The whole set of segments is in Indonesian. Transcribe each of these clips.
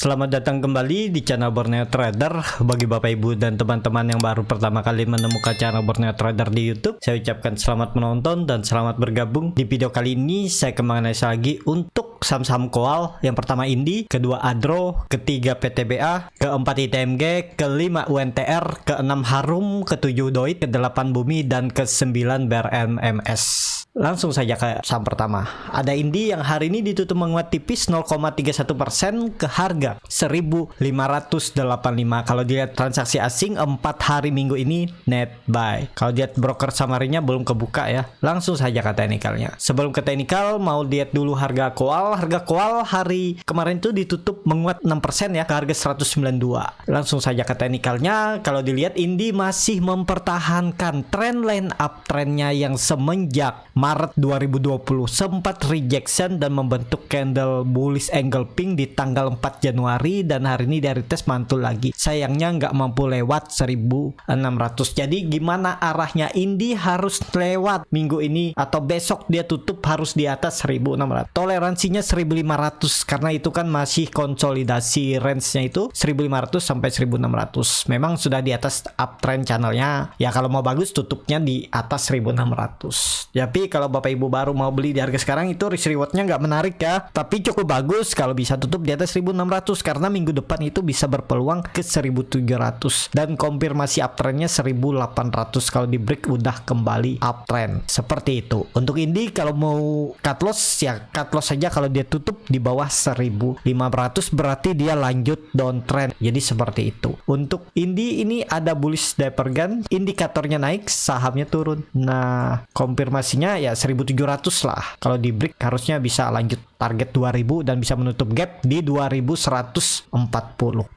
Selamat datang kembali di channel Borneo Trader. Bagi Bapak Ibu dan teman-teman yang baru pertama kali menemukan channel Borneo Trader di YouTube, saya ucapkan selamat menonton dan selamat bergabung. Di video kali ini saya kembali lagi untuk saham-saham koal. Yang pertama Indi, kedua Adro, ketiga PTBA, keempat ITMG, kelima UNTR, keenam Harum, ketujuh Doit, kedelapan Bumi, dan ke-9 BRMMS. Langsung saja ke saham pertama. Ada Indi yang hari ini ditutup menguat tipis 0,31% ke harga 1.585. Kalau dilihat transaksi asing 4 hari minggu ini net buy. Kalau lihat broker summary-nya belum kebuka ya. Langsung saja ke teknikalnya. Sebelum ke teknikal mau lihat dulu harga koal. Harga koal hari kemarin itu ditutup menguat 6% ya ke harga 192. Langsung saja ke teknikalnya. Kalau dilihat Indi masih mempertahankan trendline uptrendnya yang semenjak Maret 2020 sempat rejection dan membentuk candle bullish engulfing di tanggal 4 Januari dan hari ini dari tes mantul lagi. Sayangnya nggak mampu lewat 1.600. Jadi gimana arahnya Indi harus lewat minggu ini atau besok dia tutup harus di atas 1.600. Toleransinya 1.500 karena itu kan masih konsolidasi range-nya itu 1.500 sampai 1.600. Memang sudah di atas uptrend channelnya. Ya kalau mau bagus tutupnya di atas 1.600. Tapi kalau Bapak Ibu baru mau beli di harga sekarang itu risk rewardnya nggak menarik ya. Tapi cukup bagus kalau bisa tutup di atas 1.600 karena minggu depan itu bisa berpeluang ke 1.700 dan konfirmasi uptrendnya 1.800 kalau di break udah kembali uptrend. Seperti itu. Untuk Indi kalau mau cut loss ya cut loss saja kalau dia tutup di bawah 1.500 berarti dia lanjut downtrend. Jadi seperti itu. Untuk Indi ini ada bullish divergence, indikatornya naik, sahamnya turun. Nah, konfirmasinya ya 1.700 lah. Kalau di break harusnya bisa lanjut target 2.000 dan bisa menutup gap di 2.140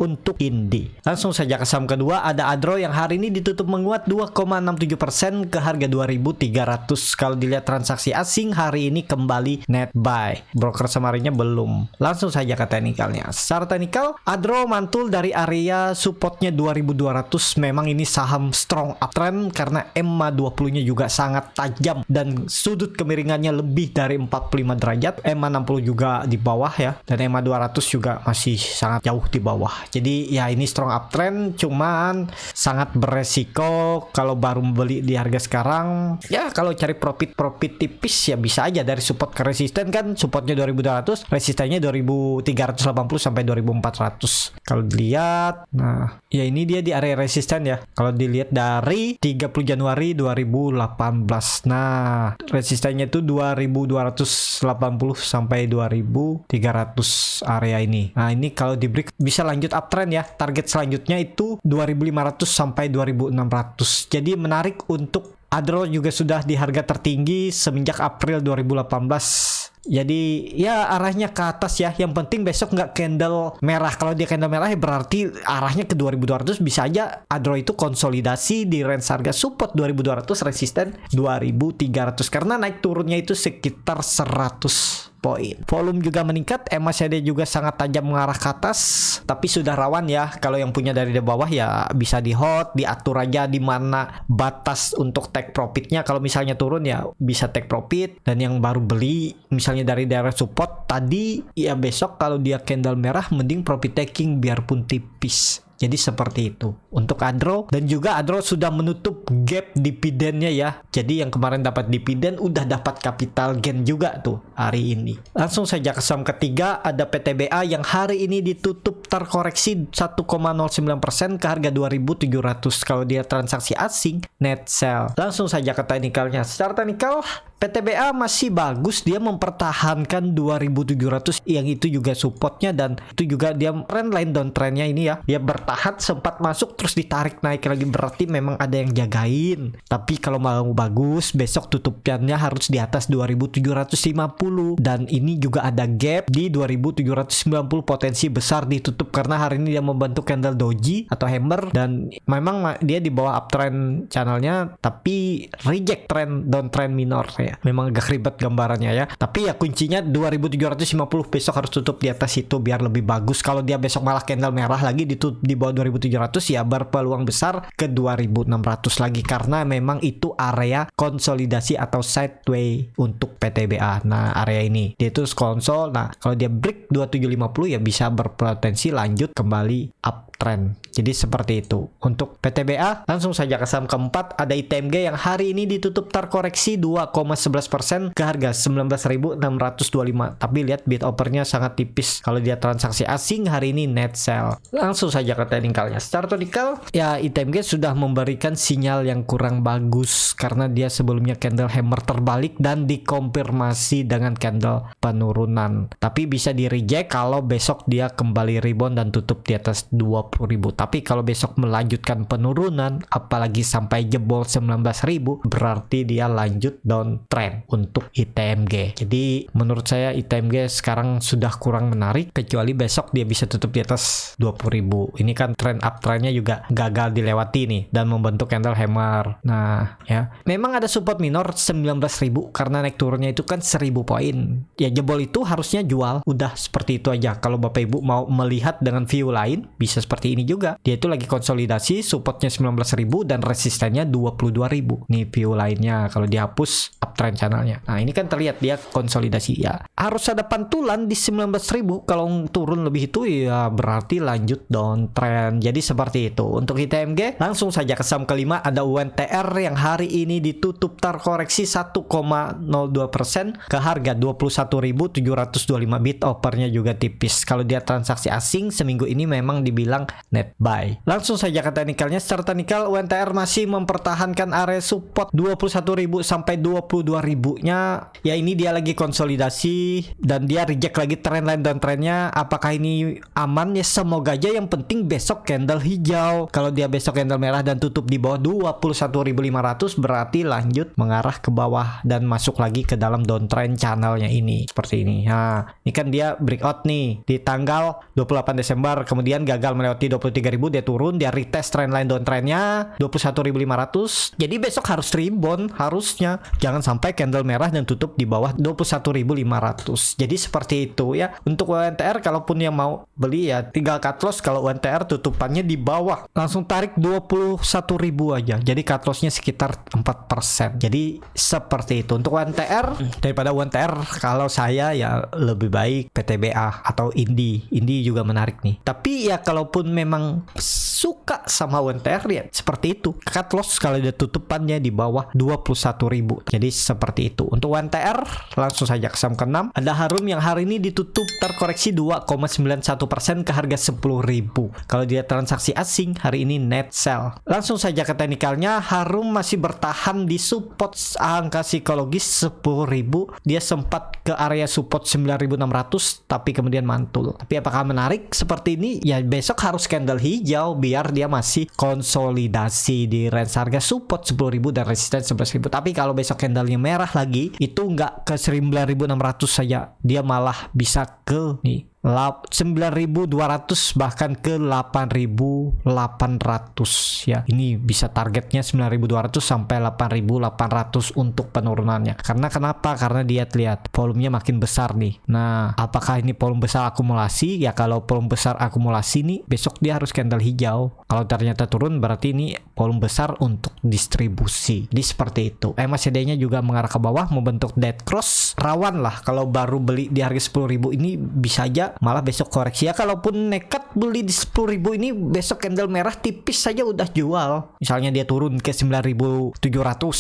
untuk Indi. Langsung saja ke saham kedua ada Adro yang hari ini ditutup menguat 2,67% ke harga 2.300. Kalau dilihat transaksi asing hari ini kembali net buy. Broker summary-nya belum. Langsung saja ke teknikalnya. Secara teknikal Adro mantul dari area supportnya 2.200. Memang ini saham strong uptrend karena EMA 20-nya juga sangat tajam dan sudut kemiringannya lebih dari 45 derajat. EMA 60 juga di bawah ya, dan EMA 200 juga masih sangat jauh di bawah. Jadi ya ini strong uptrend, cuman sangat beresiko kalau baru membeli di harga sekarang. Ya kalau cari profit tipis ya bisa aja dari support ke resisten kan, supportnya 2.200, resistennya 2.380 sampai 2.400. Kalau dilihat, nah ya ini dia di area resisten ya. Kalau dilihat dari 30 Januari 2018, nah resistennya itu 2.280 sampai 2.300 area ini. Nah ini kalau di break bisa lanjut uptrend ya. Target selanjutnya itu 2.500 sampai 2.600. Jadi menarik untuk Adro juga sudah di harga tertinggi semenjak April 2018. Jadi ya arahnya ke atas ya. Yang penting besok nggak candle merah. Kalau dia candle merah ya berarti arahnya ke 2.200. Bisa aja Adro itu konsolidasi di range harga support 2.200, resisten 2.300 karena naik turunnya itu sekitar 100 poin. Volume juga meningkat, MACD juga sangat tajam mengarah ke atas, tapi sudah rawan ya. Kalau yang punya dari bawah ya bisa di hold, diatur aja di mana batas untuk take profitnya. Kalau misalnya turun ya bisa take profit, dan yang baru beli misalnya dari daerah support tadi ya besok kalau dia candle merah mending profit taking biarpun tipis. Jadi seperti itu untuk Adro, dan juga Adro sudah menutup gap dividennya ya. Jadi yang kemarin dapat dividen udah dapat capital gain juga tuh hari ini. Langsung saja ke saham ketiga ada PTBA yang hari ini ditutup terkoreksi 1,09% ke harga 2.700. Kalau dia transaksi asing net sell. Langsung saja ke teknikalnya. Secara teknikal PTBA masih bagus, dia mempertahankan 2.700 yang itu juga supportnya, dan itu juga dia trendline downtrendnya ini ya. Dia bertahan sempat masuk terus ditarik naik lagi, berarti memang ada yang jagain. Tapi kalau mau bagus besok tutupannya harus di atas 2.750, dan ini juga ada gap di 2.790, potensi besar ditutup karena hari ini dia membentuk candle doji atau hammer, dan memang dia di bawah uptrend channelnya tapi reject trend downtrend minor ya. Memang agak ribet gambarannya ya. Tapi ya kuncinya 2.750 besok harus tutup di atas itu biar lebih bagus. Kalau dia besok malah candle merah lagi di bawah 2.700 ya berpeluang besar ke 2.600 lagi karena memang itu area konsolidasi atau sideway untuk PTBA. Nah area ini dia itu konsol. Nah kalau dia break 2750 ya bisa berpotensi konsolidasi lanjut kembali uptrend. Jadi seperti itu. Untuk PTBA langsung saja ke saham keempat, ada ITMG yang hari ini ditutup terkoreksi 2,11% ke harga 19.625. Tapi lihat bid offernya sangat tipis. Kalau dia transaksi asing hari ini net sell. Langsung saja ke technicalnya. Secara technical ya ITMG sudah memberikan sinyal yang kurang bagus karena dia sebelumnya candle hammer terbalik dan dikonfirmasi dengan candle penurunan. Tapi bisa di reject kalau besok dia kembali rebound dan tutup di atas 20.000. Tapi kalau besok melanjutkan penurunan apalagi sampai jebol 19.000 berarti dia lanjut downtrend untuk ITMG. Jadi menurut saya ITMG sekarang sudah kurang menarik kecuali besok dia bisa tutup di atas 20.000. Ini kan trend uptrendnya juga gagal dilewati nih dan membentuk candle hammer. Nah ya memang ada support minor 19.000 karena naik turunnya itu kan 1.000 poin. Ya jebol itu harusnya jual. Udah seperti itu aja. Kalau Bapak Ibu mau melihat dengan view lain bisa seperti ini juga. Dia itu lagi konsolidasi, supportnya 19.000 dan resistennya 22.000. Nih view lainnya kalau dihapus uptrend channelnya. Nah ini kan terlihat dia konsolidasi ya. Harus ada pantulan di 19.000. Kalau turun lebih itu ya berarti lanjut downtrend. Jadi seperti itu. Untuk ITMG langsung saja ke saham kelima, ada UNTR yang hari ini ditutup terkoreksi 1,02% ke harga 21.725. Bid offernya juga tipis. Kalau dia transaksi asing seminggu ini memang dibilang net buy. Langsung saja ke teknikalnya. Secara teknikal UNTR masih mempertahankan area support 21.000 sampai 22.000 nya. Ya ini dia lagi konsolidasi dan dia reject lagi trendline dan trennya. Apakah ini aman? Ya semoga aja. Yang penting besok candle hijau. Kalau dia besok candle merah dan tutup di bawah 21.500 berarti lanjut mengarah ke bawah dan masuk lagi ke dalam downtrend channelnya ini. Seperti ini. Nah ini kan dia breakout nih di tanggal 28 Desember kemudian gagal melewati 23.000, dia turun, dia retest trendline downtrendnya 21.500. Jadi besok harus rebound harusnya. Jangan sampai candle merah dan tutup di bawah 21.500. Jadi seperti itu ya. Untuk UNTR kalaupun yang mau beli ya tinggal cut loss. Kalau UNTR tutupannya di bawah langsung tarik 21.000 aja. Jadi cut lossnya sekitar 4%. Jadi seperti itu. Untuk UNTR daripada UNTR kalau saya ya lebih baik PTBA atau Indi. Indi juga menarik nih. Tapi ya kalaupun memang suka sama UNTR ya seperti itu. Cut loss kalau dia tutupannya di bawah 21.000. Jadi seperti itu. Untuk UNTR langsung saja ke saham ke-6. Ada Harum yang hari ini ditutup terkoreksi 2,91% ke harga 10.000. Kalau dia transaksi asing hari ini net sell. Langsung saja ke teknikalnya. Harum masih bertahan di support angka psikologis 10.000. Dia sempat ke area support 9.600 tapi kemudian mantul. Tapi apakah menarik seperti ini? Ya besok harus candle hijau biar dia masih konsolidasi di range harga support 10.000 dan resisten 11.000. Tapi kalau besok candlenya merah lagi itu nggak ke 9.600 saja, dia malah bisa ke nih 9.200 bahkan ke 8.800 ya. Ini bisa targetnya 9.200 sampai 8.800 untuk penurunannya. Karena kenapa? Karena dia lihat volumenya makin besar nih. Nah, apakah ini volume besar akumulasi? Ya kalau volume besar akumulasi nih besok dia harus candle hijau. Kalau ternyata turun berarti ini volume besar untuk distribusi. Jadi seperti itu. MACD-nya juga mengarah ke bawah membentuk dead cross. Rawan lah kalau baru beli di harga 10.000 ini bisa aja malah besok koreksi ya. Kalaupun nekat beli di 10.000 ini besok candle merah tipis saja udah jual. Misalnya dia turun ke 9.700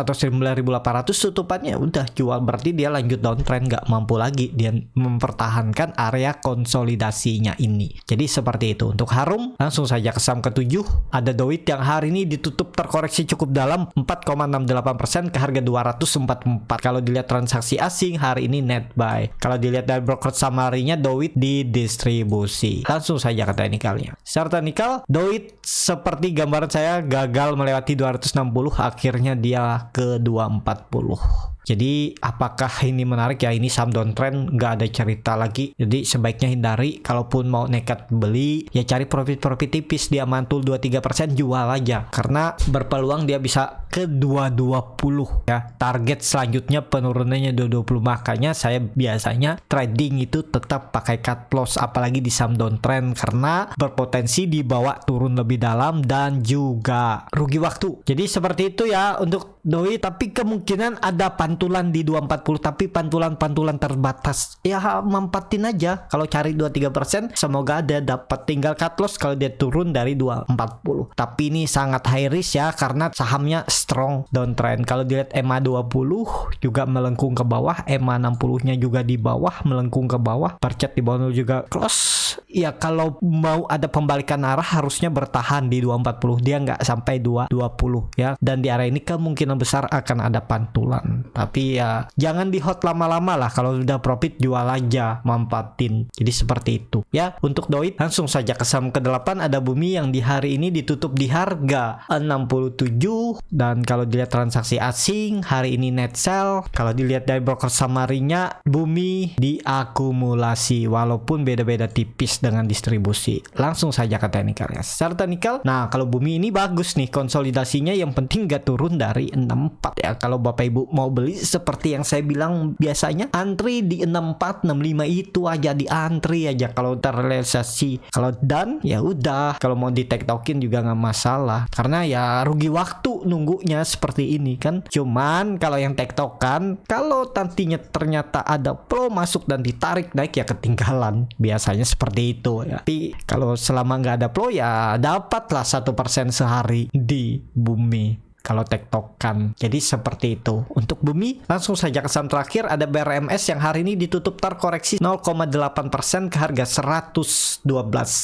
atau 9.800 tutupannya udah jual, berarti dia lanjut downtrend, nggak mampu lagi dia mempertahankan area konsolidasinya ini. Jadi seperti itu. Untuk Harum langsung saja ke saham ke-7. Ada Doit yang hari ini ditutup terkoreksi cukup dalam 4,68% ke harga 244. Kalau dilihat transaksi asing hari ini net buy. Kalau dilihat dari broker summary-nya Doit di distribusi. Langsung saja ke teknikalnya. Secara teknikal Doit seperti gambaran saya gagal melewati 260, akhirnya dia ke 240. Jadi apakah ini menarik ya? Ini saham downtrend, nggak ada cerita lagi. Jadi sebaiknya hindari. Kalaupun mau nekat beli ya cari profit tipis. Dia mantul 2-3% jual aja. Karena berpeluang dia bisa ke 220 ya. Target selanjutnya penurunannya 220. Makanya saya biasanya trading itu tetap pakai cut loss apalagi di saham downtrend karena berpotensi dibawa turun lebih dalam dan juga rugi waktu. Jadi seperti itu ya untuk doi, tapi kemungkinan ada pantulan di 240, tapi pantulan terbatas. Ya mampatin aja kalau cari 2-3%, semoga ada dapat. Tinggal cut loss kalau dia turun dari 240. Tapi ini sangat high risk ya, karena sahamnya strong downtrend. Kalau dilihat EMA 20 juga melengkung ke bawah, EMA 60-nya juga di bawah, melengkung ke bawah, percet di bawah juga close. Ya kalau mau ada pembalikan arah harusnya bertahan di 240, dia nggak sampai 220 ya. Dan di area ini kemungkinan besar akan ada pantulan. Tapi ya jangan di hold lama-lama lah, kalau udah profit jual aja, mampatin. Jadi seperti itu ya. Untuk doi langsung saja ke saham ke-8 ada Bumi yang di hari ini ditutup di harga 67, dan kalau dilihat transaksi asing hari ini net sell. Kalau dilihat dari broker summary-nya, Bumi diakumulasi walaupun beda-beda tipis dengan distribusi. Langsung saja ke teknikal ya. Secara teknikal, nah kalau Bumi ini bagus nih konsolidasinya, yang penting gak turun dari 64 ya. Kalau Bapak Ibu mau beli seperti yang saya bilang biasanya, antri di 64 65 itu aja, di antri aja. Kalau terrealisasi, kalau done ya udah, kalau mau di tektokin juga nggak masalah, karena ya rugi waktu nunggunya seperti ini kan. Cuman kalau yang tektokan, kalau nantinya ternyata ada pro masuk dan ditarik naik ya ketinggalan, biasanya seperti itu ya. Tapi kalau selama nggak ada pro ya dapatlah 1% sehari di Bumi kalau tektokan. Jadi seperti itu untuk Bumi. Langsung saja ke saham terakhir ada BRMS yang hari ini ditutup terkoreksi 0,8% ke harga 112.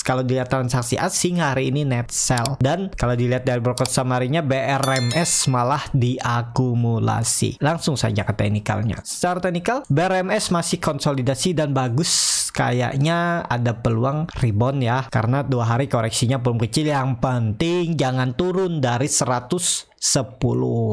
Kalau dilihat transaksi asing hari ini net sell, dan kalau dilihat dari broker summary-nya BRMS malah diakumulasi. Langsung saja ke teknikalnya. Secara teknikal BRMS masih konsolidasi dan bagus, kayaknya ada peluang rebound ya, karena 2 hari koreksinya belum kecil. Yang penting jangan turun dari 110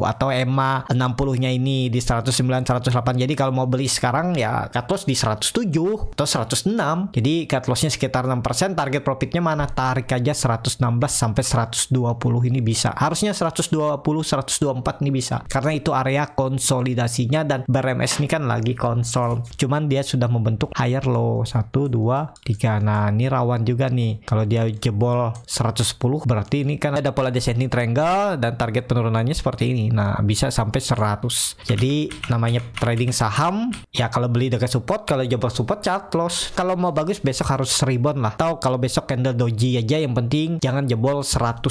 atau EMA 60-nya ini di 109 108. Jadi kalau mau beli sekarang ya cut loss di 107 atau 106. Jadi cut lossnya sekitar 6%. Target profitnya mana? Tarik aja 116 sampai 120 ini bisa. Harusnya 120 124 ini bisa, karena itu area konsolidasinya, dan BRMS ini kan lagi konsol. Cuman dia sudah membentuk higher low 1 2 3. Nah, ini rawan juga nih. Kalau dia jebol 110 berarti ini kan ada pola descending triangle dan target penurunannya seperti ini. Nah, bisa sampai 100. Jadi namanya trading saham ya, kalau beli dekat support, kalau jebol support cut loss. Kalau mau bagus besok harus rebound lah. Atau kalau besok candle doji aja, yang penting jangan jebol 110.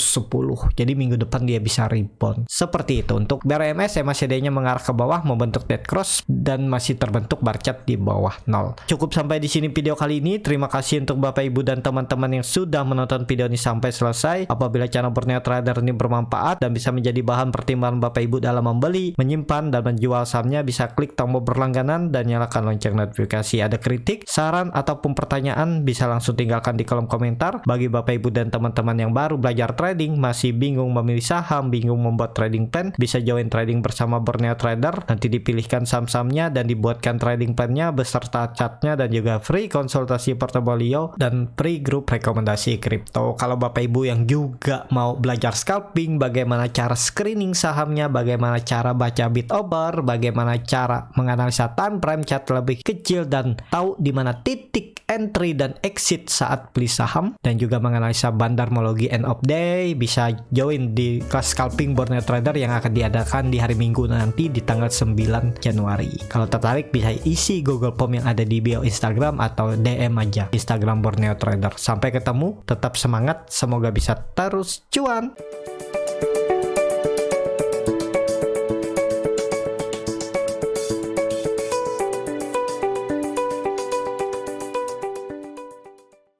Jadi minggu depan dia bisa rebound. Seperti itu untuk BRMS. MACD-nya mengarah ke bawah membentuk dead cross dan masih terbentuk bar chart di bawah 0. Cukup sampai di sini video kali ini. Terima kasih untuk Bapak Ibu dan teman-teman yang sudah menonton video ini sampai selesai. Apabila channel Borneo Trader ini bermanfaat dan bisa menjadi bahan pertimbangan Bapak Ibu dalam membeli, menyimpan, dan menjual sahamnya, bisa klik tombol berlangganan dan nyalakan lonceng notifikasi. Ada kritik, saran, ataupun pertanyaan bisa langsung tinggalkan di kolom komentar. Bagi Bapak Ibu dan teman-teman yang baru belajar trading, masih bingung memilih saham, bingung membuat trading plan, bisa join trading bersama Borneo Trader. Nanti dipilihkan saham-sahamnya dan dibuatkan trading plan-nya beserta chartnya, dan juga free konsultasi portofolio dan free grup rekomendasi kripto. Kalau Bapak Ibu yang juga mau belajar scalping, bagaimana cara screening sahamnya, bagaimana cara baca bid over, bagaimana cara menganalisa time frame chart lebih kecil dan tahu di mana titik entry dan exit saat beli saham, dan juga menganalisa bandarmologi end of day, bisa join di kelas scalping Borneo Trader yang akan diadakan di hari Minggu nanti di tanggal 9 Januari. Kalau tertarik bisa isi Google Form yang ada di bio Instagram atau DM aja Instagram Borneo Trader. Sampai ketemu, tetap semangat, semoga bisa terus cuan.